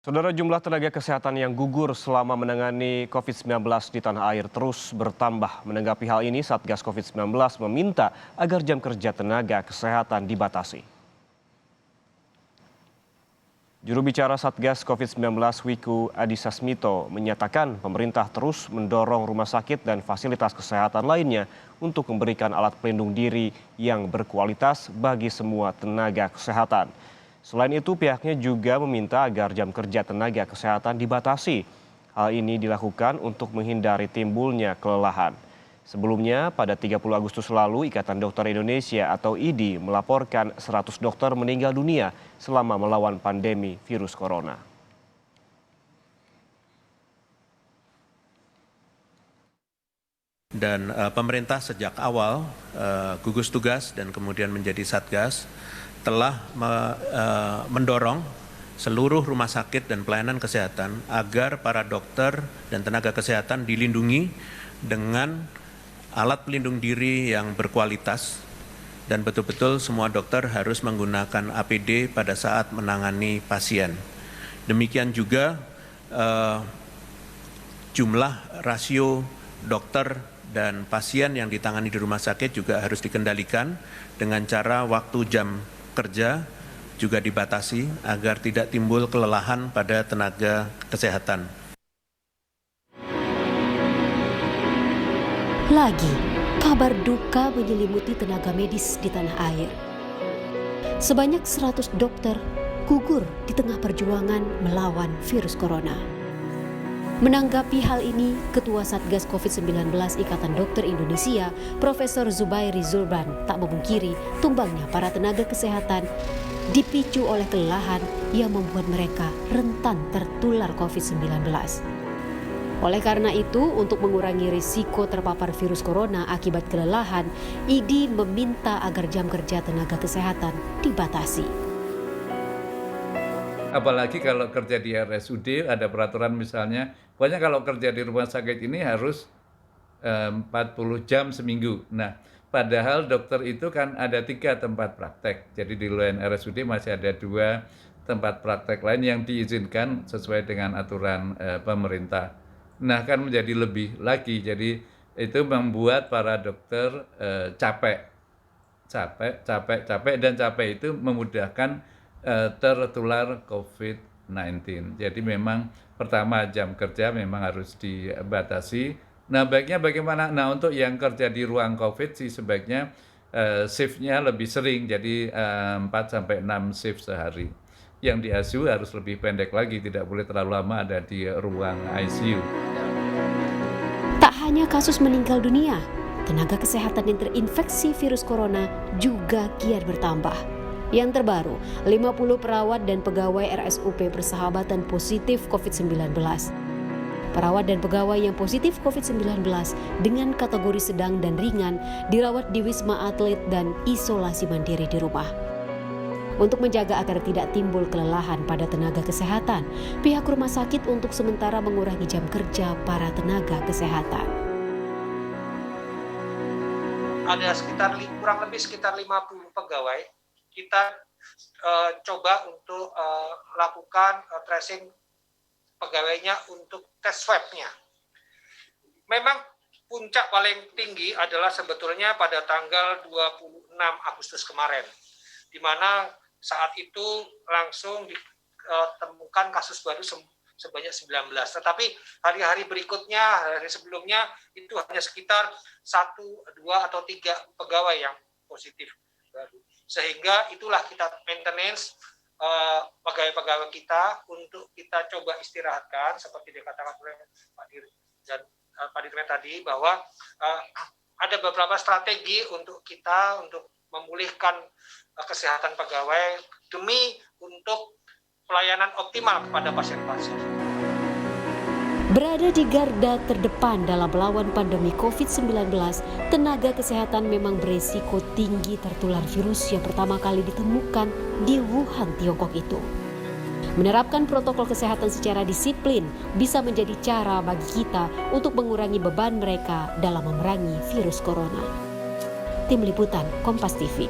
Saudara, jumlah tenaga kesehatan yang gugur selama menangani COVID-19 di tanah air terus bertambah. Menanggapi hal ini, Satgas COVID-19 meminta agar jam kerja tenaga kesehatan dibatasi. Juru bicara Satgas COVID-19 Wiku Adhisa Smito menyatakan pemerintah terus mendorong rumah sakit dan fasilitas kesehatan lainnya untuk memberikan alat pelindung diri yang berkualitas bagi semua tenaga kesehatan. Selain itu, pihaknya juga meminta agar jam kerja tenaga kesehatan dibatasi. Hal ini dilakukan untuk menghindari timbulnya kelelahan. Sebelumnya, pada 30 Agustus lalu, Ikatan Dokter Indonesia atau IDI melaporkan 100 dokter meninggal dunia selama melawan pandemi virus corona. Dan pemerintah sejak awal gugus tugas dan kemudian menjadi Satgas telah mendorong seluruh rumah sakit dan pelayanan kesehatan agar para dokter dan tenaga kesehatan dilindungi dengan alat pelindung diri yang berkualitas dan betul-betul semua dokter harus menggunakan APD pada saat menangani pasien. Demikian juga jumlah rasio dokter dan pasien yang ditangani di rumah sakit juga harus dikendalikan dengan cara waktu jam kerja juga dibatasi agar tidak timbul kelelahan pada tenaga kesehatan. Lagi, kabar duka menyelimuti tenaga medis di tanah air. Sebanyak 100 dokter gugur di tengah perjuangan melawan virus corona. Menanggapi hal ini, Ketua Satgas COVID-19 Ikatan Dokter Indonesia, Profesor Zubairi Zulban, tak memungkiri tumbangnya para tenaga kesehatan dipicu oleh kelelahan yang membuat mereka rentan tertular COVID-19. Oleh karena itu, untuk mengurangi risiko terpapar virus corona akibat kelelahan, IDI meminta agar jam kerja tenaga kesehatan dibatasi. Apalagi kalau kerja di RSUD ada peraturan misalnya, pokoknya kalau kerja di rumah sakit ini harus 40 jam seminggu. Nah, padahal dokter itu kan ada 3 tempat praktek. Jadi di luar RSUD masih ada 2 tempat praktek lain yang diizinkan sesuai dengan aturan pemerintah. Nah, kan menjadi lebih lagi. Jadi itu membuat para dokter capek dan capek itu memudahkan tertular COVID-19. Jadi memang pertama jam kerja memang harus dibatasi. Nah, baiknya bagaimana? Nah, untuk yang kerja di ruang COVID sih sebaiknya shift-nya lebih sering, jadi 4-6 shift sehari. Yang di ICU harus lebih pendek lagi, tidak boleh terlalu lama ada di ruang ICU. Tak hanya kasus meninggal dunia, tenaga kesehatan yang terinfeksi virus corona juga kian bertambah. Yang terbaru, 50 perawat dan pegawai RSUP Persahabatan positif COVID-19. Perawat dan pegawai yang positif COVID-19 dengan kategori sedang dan ringan dirawat di Wisma Atlet dan isolasi mandiri di rumah. Untuk menjaga agar tidak timbul kelelahan pada tenaga kesehatan, pihak rumah sakit untuk sementara mengurangi jam kerja para tenaga kesehatan. Ada kurang lebih sekitar 50 pegawai. Kita coba untuk lakukan tracing pegawainya untuk tes swab-nya. Memang puncak paling tinggi adalah sebetulnya pada tanggal 26 Agustus kemarin, di mana saat itu langsung ditemukan kasus baru sebanyak 19. Tetapi hari-hari berikutnya, hari sebelumnya itu hanya sekitar 1, 2, atau 3 pegawai yang positif baru. Sehingga itulah kita maintenance pegawai-pegawai kita untuk kita coba istirahatkan seperti dikatakan oleh Pak Dirmen tadi, bahwa ada beberapa strategi untuk kita untuk memulihkan kesehatan pegawai demi untuk pelayanan optimal kepada pasien-pasien. Berada di garda terdepan dalam melawan pandemi COVID-19, tenaga kesehatan memang berisiko tinggi tertular virus yang pertama kali ditemukan di Wuhan, Tiongkok itu. Menerapkan protokol kesehatan secara disiplin bisa menjadi cara bagi kita untuk mengurangi beban mereka dalam memerangi virus corona. Tim Liputan Kompas TV.